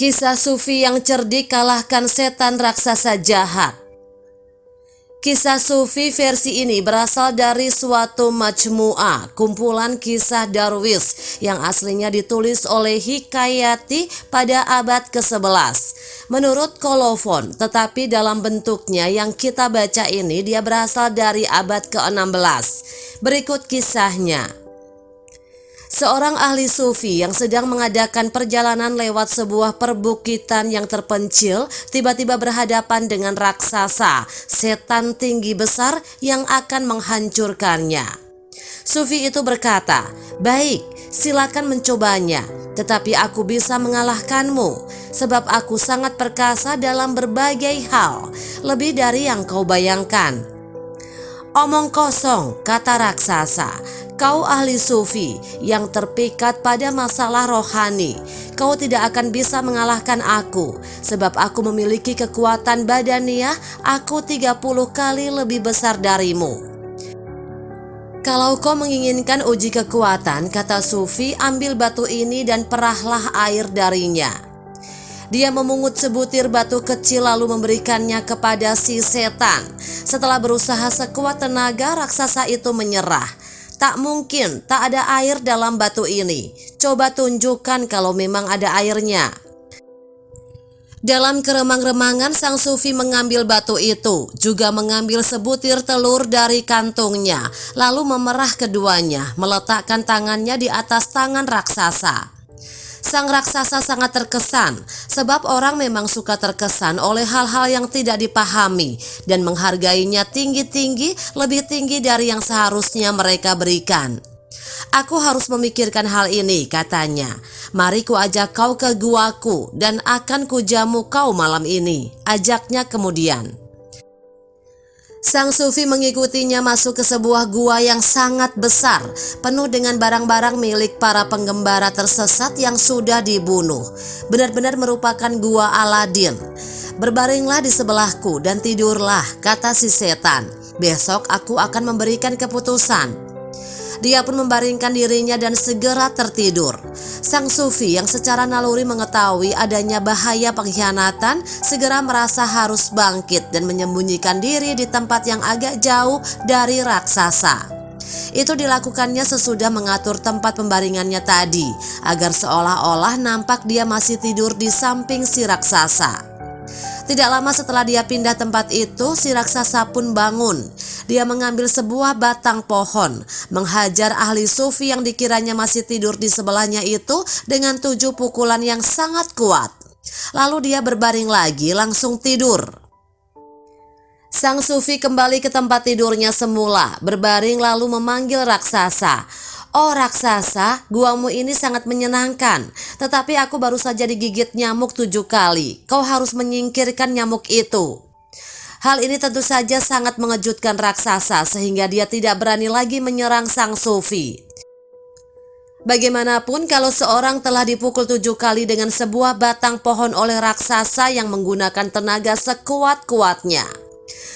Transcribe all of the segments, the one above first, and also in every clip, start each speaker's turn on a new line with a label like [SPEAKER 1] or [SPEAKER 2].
[SPEAKER 1] Kisah Sufi yang cerdik kalahkan setan raksasa jahat. Kisah Sufi versi ini berasal dari suatu majmu'ah, kumpulan kisah Darwis yang aslinya ditulis oleh Hikayati pada abad ke-11. Menurut kolofon, tetapi dalam bentuknya yang kita baca ini dia berasal dari abad ke-16. Berikut kisahnya. Seorang ahli sufi yang sedang mengadakan perjalanan lewat sebuah perbukitan yang terpencil tiba-tiba berhadapan dengan raksasa, setan tinggi besar yang akan menghancurkannya. Sufi itu berkata, "Baik, silakan mencobanya, tetapi aku bisa mengalahkanmu, sebab aku sangat perkasa dalam berbagai hal, lebih dari yang kau bayangkan." "Omong kosong," kata raksasa. "Kau ahli sufi yang terpikat pada masalah rohani. Kau tidak akan bisa mengalahkan aku, sebab aku memiliki kekuatan badaniah, aku 30 kali lebih besar darimu." "Kalau kau menginginkan uji kekuatan," kata Sufi, "ambil batu ini dan perahlah air darinya." Dia memungut sebutir batu kecil lalu memberikannya kepada si setan. Setelah berusaha sekuat tenaga, raksasa itu menyerah. "Tak mungkin, tak ada air dalam batu ini. Coba tunjukkan kalau memang ada airnya." Dalam keremang-remangan sang sufi mengambil batu itu, juga mengambil sebutir telur dari kantungnya, lalu memerah keduanya, meletakkan tangannya di atas tangan raksasa. Sang raksasa sangat terkesan, sebab orang memang suka terkesan oleh hal-hal yang tidak dipahami dan menghargainya tinggi-tinggi, lebih tinggi dari yang seharusnya mereka berikan. "Aku harus memikirkan hal ini," katanya. "Mari ku ajak kau ke guaku dan akan kujamu kau malam ini," ajaknya kemudian. Sang sufi mengikutinya masuk ke sebuah gua yang sangat besar, penuh dengan barang-barang milik para penggembara tersesat yang sudah dibunuh. Benar-benar merupakan gua Aladin. "Berbaringlah di sebelahku dan tidurlah," kata si setan. "Besok aku akan memberikan keputusan." Dia pun membaringkan dirinya dan segera tertidur. Sang sufi yang secara naluri mengetahui adanya bahaya pengkhianatan segera merasa harus bangkit dan menyembunyikan diri di tempat yang agak jauh dari raksasa. Itu dilakukannya sesudah mengatur tempat pembaringannya tadi, agar seolah-olah nampak dia masih tidur di samping si raksasa. Tidak lama setelah dia pindah tempat itu, si raksasa pun bangun. Dia mengambil sebuah batang pohon, menghajar ahli sufi yang dikiranya masih tidur di sebelahnya itu dengan 7 pukulan yang sangat kuat. Lalu dia berbaring lagi langsung tidur. Sang sufi kembali ke tempat tidurnya semula, berbaring lalu memanggil raksasa. "Oh raksasa, guamu ini sangat menyenangkan, tetapi aku baru saja digigit nyamuk 7 kali. Kau harus menyingkirkan nyamuk itu." Hal ini tentu saja sangat mengejutkan raksasa sehingga dia tidak berani lagi menyerang sang sufi. Bagaimanapun kalau seorang telah dipukul 7 kali dengan sebuah batang pohon oleh raksasa yang menggunakan tenaga sekuat-kuatnya.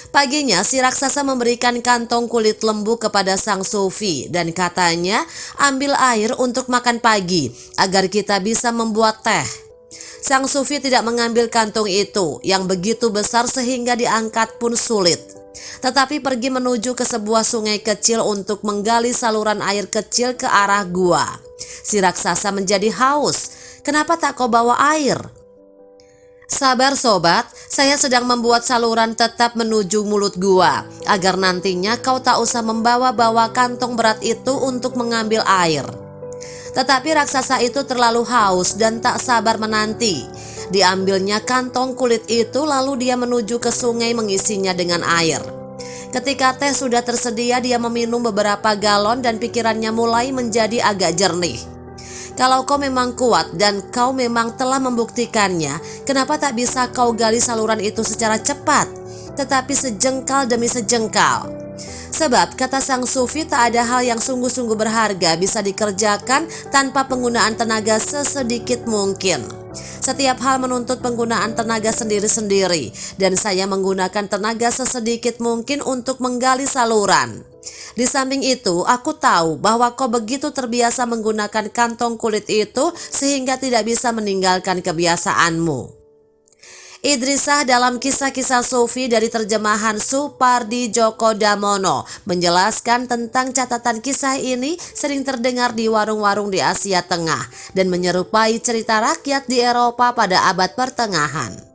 [SPEAKER 1] Paginya si raksasa memberikan kantong kulit lembu kepada sang sufi dan katanya, "Ambil air untuk makan pagi agar kita bisa membuat teh." Sang sufi tidak mengambil kantong itu yang begitu besar sehingga diangkat pun sulit, tetapi pergi menuju ke sebuah sungai kecil untuk menggali saluran air kecil ke arah gua. Si raksasa menjadi haus. "Kenapa tak kau bawa air?" "Sabar sobat, saya sedang membuat saluran tetap menuju mulut gua, agar nantinya kau tak usah membawa-bawa kantong berat itu untuk mengambil air." Tetapi raksasa itu terlalu haus dan tak sabar menanti. Diambilnya kantong kulit itu lalu dia menuju ke sungai mengisinya dengan air. Ketika teh sudah tersedia, dia meminum beberapa galon dan pikirannya mulai menjadi agak jernih. "Kalau kau memang kuat dan kau memang telah membuktikannya, kenapa tak bisa kau gali saluran itu secara cepat, tetapi sejengkal demi sejengkal? Sebab," kata sang sufi, "tak ada hal yang sungguh-sungguh berharga bisa dikerjakan tanpa penggunaan tenaga sesedikit mungkin. Setiap hal menuntut penggunaan tenaga sendiri-sendiri, dan saya menggunakan tenaga sesedikit mungkin untuk menggali saluran." Di samping itu, aku tahu bahwa kau begitu terbiasa menggunakan kantong kulit itu sehingga tidak bisa meninggalkan kebiasaanmu. Idrisah dalam kisah-kisah Sufi dari terjemahan Supardi Djoko Damono menjelaskan tentang catatan kisah ini sering terdengar di warung-warung di Asia Tengah dan menyerupai cerita rakyat di Eropa pada abad pertengahan.